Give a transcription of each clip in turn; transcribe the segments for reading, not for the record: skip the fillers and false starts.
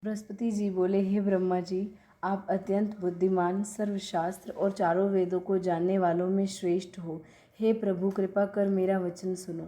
बृहस्पति जी बोले, हे ब्रह्मा जी, आप अत्यंत बुद्धिमान, सर्वशास्त्र और चारों वेदों को जानने वालों में श्रेष्ठ हो। हे प्रभु, कृपा कर मेरा वचन सुनो।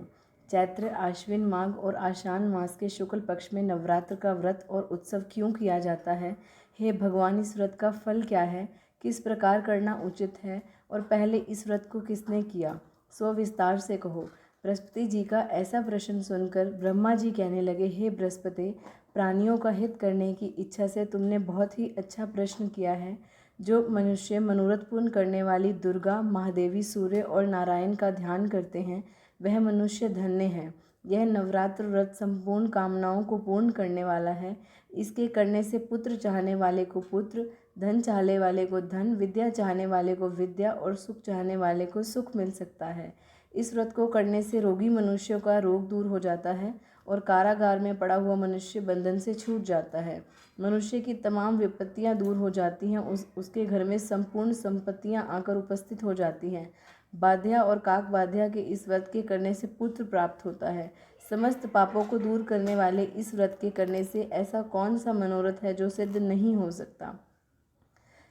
चैत्र, आश्विन, माघ और आषाढ़ मास के शुक्ल पक्ष में नवरात्र का व्रत और उत्सव क्यों किया जाता है? हे भगवान, इस व्रत का फल क्या है? किस प्रकार करना उचित है? और पहले इस व्रत को किसने किया? सो विस्तार से कहो। बृहस्पति जी का ऐसा प्रश्न सुनकर ब्रह्मा जी कहने लगे, हे बृहस्पति, प्राणियों का हित करने की इच्छा से तुमने बहुत ही अच्छा प्रश्न किया है। जो मनुष्य मनोरथ पूर्ण करने वाली दुर्गा, महादेवी, सूर्य और नारायण का ध्यान करते हैं, वह मनुष्य धन्य है। यह नवरात्र व्रत संपूर्ण कामनाओं को पूर्ण करने वाला है। इसके करने से पुत्र चाहने वाले को पुत्र, धन चाहने वाले को धन, विद्या चाहने वाले को विद्या और सुख चाहने वाले को सुख मिल सकता है। इस व्रत को करने से रोगी मनुष्यों का रोग दूर हो जाता है और कारागार में पड़ा हुआ मनुष्य बंधन से छूट जाता है। मनुष्य की तमाम विपत्तियां दूर हो जाती हैं। उसके घर में संपूर्ण संपत्तियां आकर उपस्थित हो जाती हैं। बाध्या और काक बाध्या के इस व्रत के करने से पुत्र प्राप्त होता है। समस्त पापों को दूर करने वाले इस व्रत के करने से ऐसा कौन सा मनोरथ है जो सिद्ध नहीं हो सकता?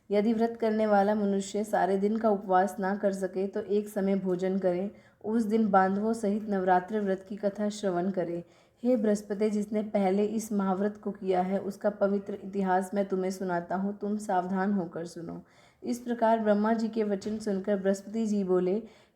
यदि व्रत करने वाला मनुष्य सारे दिन का उपवास ना कर सके तो एक समय भोजन करे। उस दिन बांधवों सहित नवरात्र व्रत की कथा श्रवण करे। हे बृहस्पति, जिसने पहले इस महाव्रत को किया है उसका पवित्र इतिहास मैं तुम्हें सुनाता हूँ, तुम सावधान होकर सुनो। इस प्रकार ब्रह्मा जी के वचन सुनकर बृहस्पति जी बोले,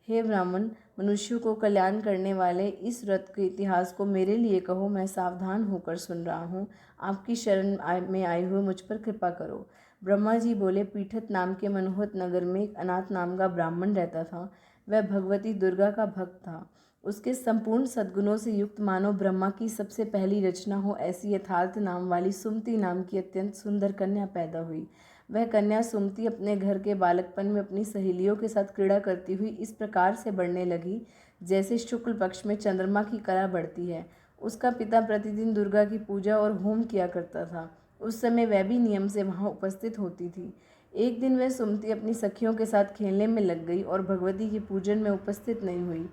हे ब्राह्मण, मनुष्यों को कल्याण करने वाले इस व्रत के इतिहास को मेरे लिए कहो, मैं सावधान होकर सुन रहा हूँ। आपकी शरण में आए हुए मुझ पर कृपा करो। ब्रह्मा जी बोले, पीठत नाम के मनोहत नगर में एक अनाथ नाम का ब्राह्मण रहता था। वह भगवती दुर्गा का भक्त था। उसके संपूर्ण सद्गुणों से युक्त मानो ब्रह्मा की सबसे पहली रचना हो ऐसी यथार्थ नाम वाली सुमति नाम की अत्यंत सुंदर कन्या पैदा हुई। वह कन्या सुमति अपने घर के बालकपन में अपनी सहेलियों के साथ क्रीड़ा करती हुई इस प्रकार से बढ़ने लगी जैसे शुक्ल पक्ष में चंद्रमा की कला बढ़ती है। उसका पिता प्रतिदिन दुर्गा की पूजा और होम किया करता था। उस समय वह भी नियम से वहाँ उपस्थित होती थी। एक दिन वह सुमति अपनी सखियों के साथ खेलने में लग गई और भगवती की पूजन में उपस्थित नहीं हुई।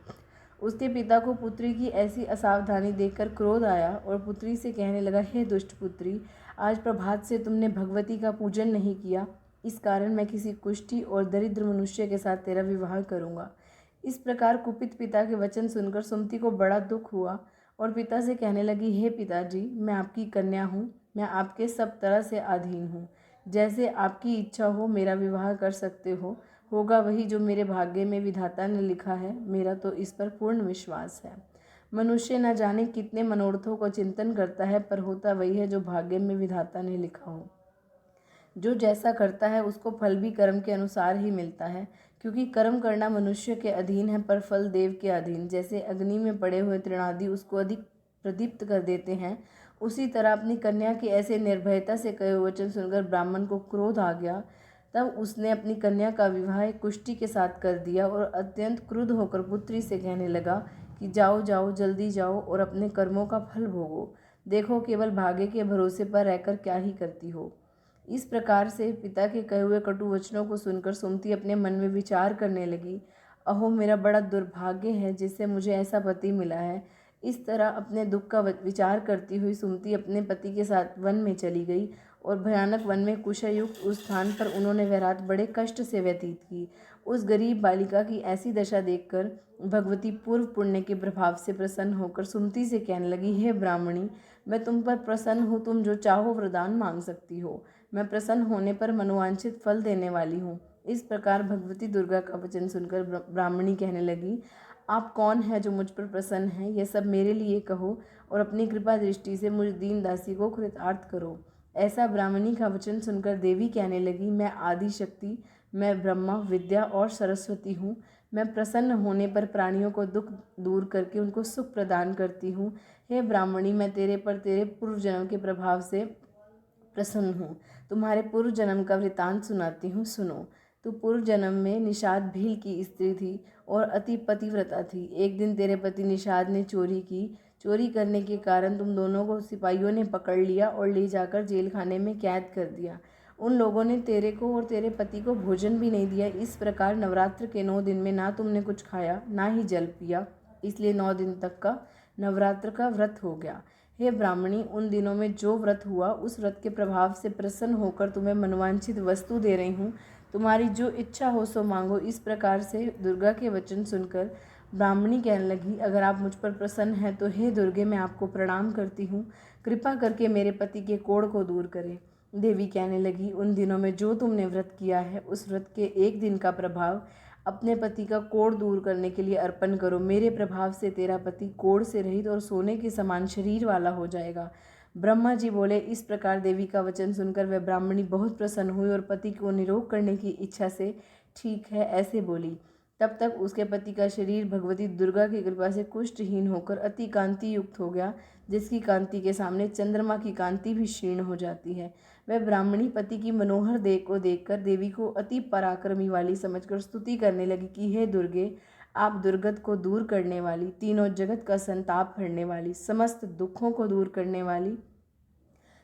उसके पिता को पुत्री की ऐसी असावधानी देखकर क्रोध आया और पुत्री से कहने लगा, हे दुष्ट पुत्री, आज प्रभात से तुमने भगवती का पूजन नहीं किया। इस कारण मैं किसी कुष्ठी और दरिद्र मनुष्य के साथ तेरा विवाह करूँगा। इस प्रकार कुपित पिता के वचन सुनकर सुमति को बड़ा दुख हुआ और पिता से कहने लगी, हे पिताजी, मैं आपकी कन्या हूँ, मैं आपके सब तरह से अधीन हूँ। जैसे आपकी इच्छा हो मेरा विवाह कर सकते हो। होगा वही जो मेरे भाग्य में विधाता ने लिखा है। मेरा तो इस पर पूर्ण विश्वास है। मनुष्य न जाने कितने मनोरथों को चिंतन करता है, पर होता वही है जो भाग्य में विधाता ने लिखा हो। जो जैसा करता है उसको फल भी कर्म के अनुसार ही मिलता है, क्योंकि कर्म करना मनुष्य के अधीन है पर फल देव के अधीन। जैसे अग्नि में पड़े हुए तृणादि उसको अधिक प्रदीप्त कर देते हैं, उसी तरह अपनी कन्या के ऐसे निर्भयता से कहे हुए वचन सुनकर ब्राह्मण को क्रोध आ गया। तब उसने अपनी कन्या का विवाह एक कुष्ठी के साथ कर दिया और अत्यंत क्रुद्ध होकर पुत्री से कहने लगा कि जाओ जाओ, जल्दी जाओ और अपने कर्मों का फल भोगो। देखो, केवल भाग्य के भरोसे पर रहकर क्या ही करती हो। इस प्रकार से पिता के कहे हुए कटु वचनों को सुनकर सुमति अपने मन में विचार करने लगी, अहो मेरा बड़ा दुर्भाग्य है जिससे मुझे ऐसा पति मिला है। इस तरह अपने दुख का विचार करती हुई सुमति अपने पति के साथ वन में चली गई और भयानक वन में कुशायुक्त उस स्थान पर उन्होंने वह रात बड़े कष्ट से व्यतीत की। उस गरीब बालिका की ऐसी दशा देखकर भगवती पूर्व पुण्य के प्रभाव से प्रसन्न होकर सुमति से कहने लगी, हे ब्राह्मणी, मैं तुम पर प्रसन्न हूँ, तुम जो चाहो वरदान मांग सकती हो। मैं प्रसन्न होने पर मनोवांछित फल देने वाली हूँ। इस प्रकार भगवती दुर्गा का वचन सुनकर ब्राह्मणी कहने लगी, आप कौन है जो मुझ पर प्रसन्न है? यह सब मेरे लिए कहो और अपनी कृपा दृष्टि से मुझ दीन दासी को कृतार्थ करो। ऐसा ब्राह्मणी का वचन सुनकर देवी कहने लगी, मैं आदि शक्ति, मैं ब्रह्मा, विद्या और सरस्वती हूँ। मैं प्रसन्न होने पर प्राणियों को दुख दूर करके उनको सुख प्रदान करती हूँ। हे ब्राह्मणी, मैं तेरे पर तेरे पूर्व जन्म के प्रभाव से प्रसन्न हूँ। तुम्हारे पूर्व जन्म का वृतांत सुनाती हूँ, सुनो। तू पूर्व जन्म में निषाद भील की स्त्री थी और अति पतिव्रता थी। एक दिन तेरे पति निषाद ने चोरी की। चोरी करने के कारण तुम दोनों को सिपाहियों ने पकड़ लिया और ले जाकर जेल खाने में कैद कर दिया। उन लोगों ने तेरे को और तेरे पति को भोजन भी नहीं दिया। इस प्रकार नवरात्र के 9 दिन में ना तुमने कुछ खाया ना ही जल पिया, इसलिए 9 दिन तक का नवरात्र का व्रत हो गया। हे ब्राह्मणी, उन दिनों में जो व्रत हुआ उस व्रत के प्रभाव से प्रसन्न होकर तुम्हें मनवांछित वस्तु दे रही हूँ। तुम्हारी जो इच्छा हो सो मांगो। इस प्रकार से दुर्गा के वचन सुनकर ब्राह्मणी कहने लगी, अगर आप मुझ पर प्रसन्न हैं तो हे दुर्गे, मैं आपको प्रणाम करती हूँ। कृपा करके मेरे पति के कोढ़ को दूर करें। देवी कहने लगी, उन दिनों में जो तुमने व्रत किया है उस व्रत के एक दिन का प्रभाव अपने पति का कोढ़ दूर करने के लिए अर्पण करो। मेरे प्रभाव से तेरा पति कोढ़ से रहित और सोने के समान शरीर वाला हो जाएगा। ब्रह्मा जी बोले। इस प्रकार देवी का वचन सुनकर वह ब्राह्मणी बहुत प्रसन्न हुई और पति को निरोग करने की इच्छा से ठीक है ऐसे बोली। तब तक उसके पति का शरीर भगवती दुर्गा की कृपा से कुष्ठहीन होकर अति कांति युक्त हो गया, जिसकी कांति के सामने चंद्रमा की कांति भी क्षीण हो जाती है। वह ब्राह्मणी पति की मनोहर देह को देखकर देवी को अति पराक्रमी वाली समझकर स्तुति करने लगी कि हे दुर्गे, आप दुर्गत को दूर करने वाली, तीनों जगत का संताप हरने वाली, समस्त दुखों को दूर करने वाली,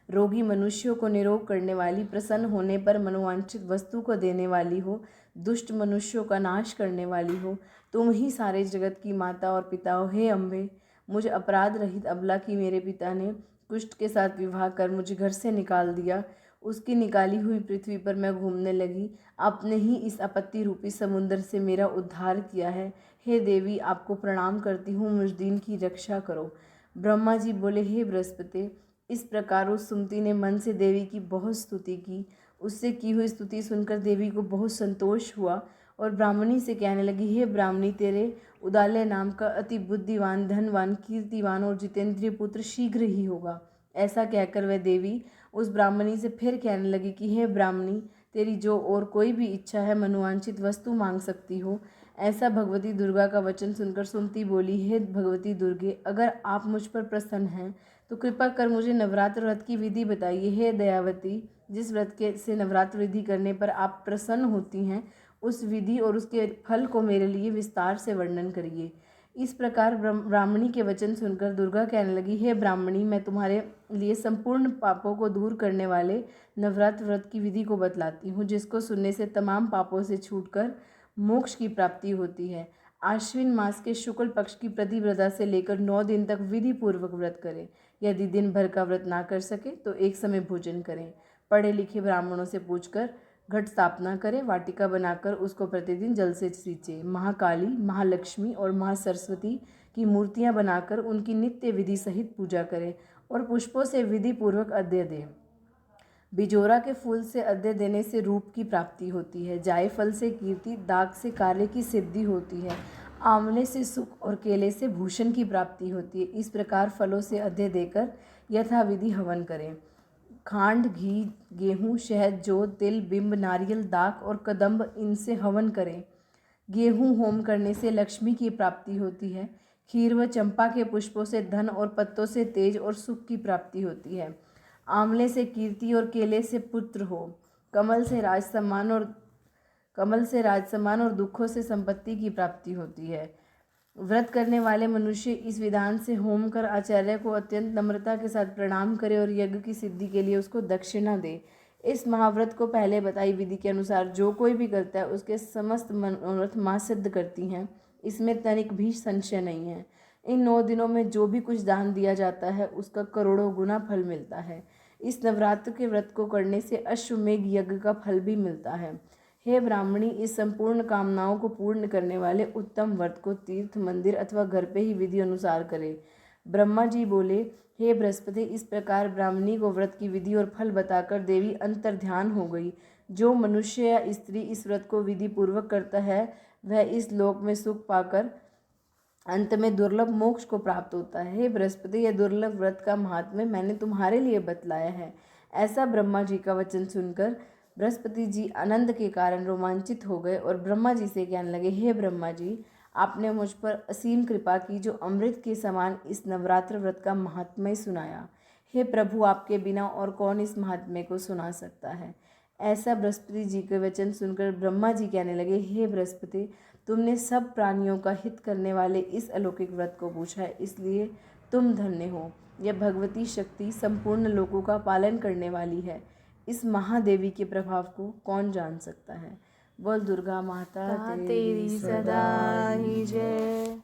रोगी मनुष्यों को निरोग करने वाली, प्रसन्न होने पर मनोवांछित वस्तु को देने वाली हो, दुष्ट मनुष्यों का नाश करने वाली हो। तुम ही सारे जगत की माता और पिता हो। हे अम्बे, मुझे अपराध रहित अबला की मेरे पिता ने कुष्ठ के साथ विवाह कर मुझे घर से निकाल दिया। उसकी निकाली हुई पृथ्वी पर मैं घूमने लगी। आपने ही इस आपत्ति रूपी समुद्र से मेरा उद्धार किया है। हे देवी, आपको प्रणाम करती हूँ, मुझ दीन की रक्षा करो। ब्रह्मा जी बोले, हे बृहस्पति, इस प्रकार उस सुमति ने मन से देवी की बहुत स्तुति की। उससे की हुई स्तुति सुनकर देवी को बहुत संतोष हुआ और ब्राह्मणी से कहने लगी, हे ब्राह्मणी, तेरे उदालय नाम का अति बुद्धिवान, धनवान, कीर्तिवान और जितेंद्रिय पुत्र शीघ्र ही होगा। ऐसा कहकर वह देवी उस ब्राह्मणी से फिर कहने लगी कि हे ब्राह्मणी, तेरी जो और कोई भी इच्छा है मनोवांछित वस्तु मांग सकती हो। ऐसा भगवती दुर्गा का वचन सुनकर सुमति बोली, हे भगवती दुर्गे, अगर आप मुझ पर प्रसन्न हैं तो कृपा कर मुझे नवरात्र व्रत की विधि बताइए। हे दयावती, जिस व्रत के से नवरात्र विधि करने पर आप प्रसन्न होती हैं उस विधि और उसके फल को मेरे लिए विस्तार से वर्णन करिए। इस प्रकार ब्राह्मणी के वचन सुनकर दुर्गा कहने लगी, हे ब्राह्मणी, मैं तुम्हारे लिए संपूर्ण पापों को दूर करने वाले नवरात्र व्रत की विधि को बतलाती हूँ, जिसको सुनने से तमाम पापों से छूटकर मोक्ष की प्राप्ति होती है। आश्विन मास के शुक्ल पक्ष की प्रतिव्रता से लेकर 9 दिन तक विधि पूर्वक व्रत करें। यदि दिन भर का व्रत ना कर सके तो एक समय भोजन करें। पढ़े लिखे ब्राह्मणों से पूछकर घट स्थापना करें। वाटिका बनाकर उसको प्रतिदिन जल से सींचे। महाकाली, महालक्ष्मी और महासरस्वती की मूर्तियां बनाकर उनकी नित्य विधि सहित पूजा करें और पुष्पों से विधि पूर्वक अर्घ्य दें। बिजोरा के फूल से अर्घ्य देने से रूप की प्राप्ति होती है। जायफल से कीर्ति, दाग से कार्य की सिद्धि होती है। आंवले से सुख और केले से भूषण की प्राप्ति होती है। इस प्रकार फलों से अर्घ्य देकर यथाविधि हवन करें। खांड, घी, गेहूँ, शहद, जौ, तिल, बिंब, नारियल, दाख और कदम्ब, इनसे हवन करें। गेहूँ होम करने से लक्ष्मी की प्राप्ति होती है। खीर व चंपा के पुष्पों से धन और पत्तों से तेज और सुख की प्राप्ति होती है। आंवले से कीर्ति और केले से पुत्र हो। कमल से राजसम्मान और दुखों से संपत्ति की प्राप्ति होती है। व्रत करने वाले मनुष्य इस विधान से होम कर आचार्य को अत्यंत नम्रता के साथ प्रणाम करे और यज्ञ की सिद्धि के लिए उसको दक्षिणा दे। इस महाव्रत को पहले बताई विधि के अनुसार जो कोई भी करता है उसके समस्त मनोरथ माँ सिद्ध करती हैं। इसमें तनिक भी संशय नहीं है। इन 9 दिनों में जो भी कुछ दान दिया जाता है उसका करोड़ों गुना फल मिलता है। इस नवरात्र के व्रत को करने से अश्वमेघ यज्ञ का फल भी मिलता है। हे ब्राह्मणी, इस संपूर्ण कामनाओं को पूर्ण करने वाले उत्तम व्रत को तीर्थ, मंदिर अथवा घर पे ही विधि अनुसार करें। ब्रह्मा जी बोले, हे बृहस्पति, इस प्रकार ब्राह्मणी को व्रत की विधि और फल बताकर देवी अंतर्ध्यान हो गई। जो मनुष्य या स्त्री इस व्रत को विधि पूर्वक करता है वह इस लोक में सुख पाकर अंत में दुर्लभ मोक्ष को प्राप्त होता है। हे बृहस्पति, यह दुर्लभ व्रत का महात्म्य मैंने तुम्हारे लिए बतलाया है। ऐसा ब्रह्मा जी का वचन सुनकर बृहस्पति जी आनंद के कारण रोमांचित हो गए और ब्रह्मा जी से कहने लगे, हे ब्रह्मा जी, आपने मुझ पर असीम कृपा की जो अमृत के समान इस नवरात्र व्रत का महात्म्य सुनाया। हे प्रभु, आपके बिना और कौन इस महात्म्य को सुना सकता है। ऐसा बृहस्पति जी के वचन सुनकर ब्रह्मा जी कहने लगे, हे बृहस्पति, तुमने सब प्राणियों का हित करने वाले इस अलौकिक व्रत को पूछा है, इसलिए तुम धन्य हो। यह भगवती शक्ति संपूर्ण लोकों का पालन करने वाली है। इस महादेवी के प्रभाव को कौन जान सकता है। बोल दुर्गा माता तेरी सदा ही जय।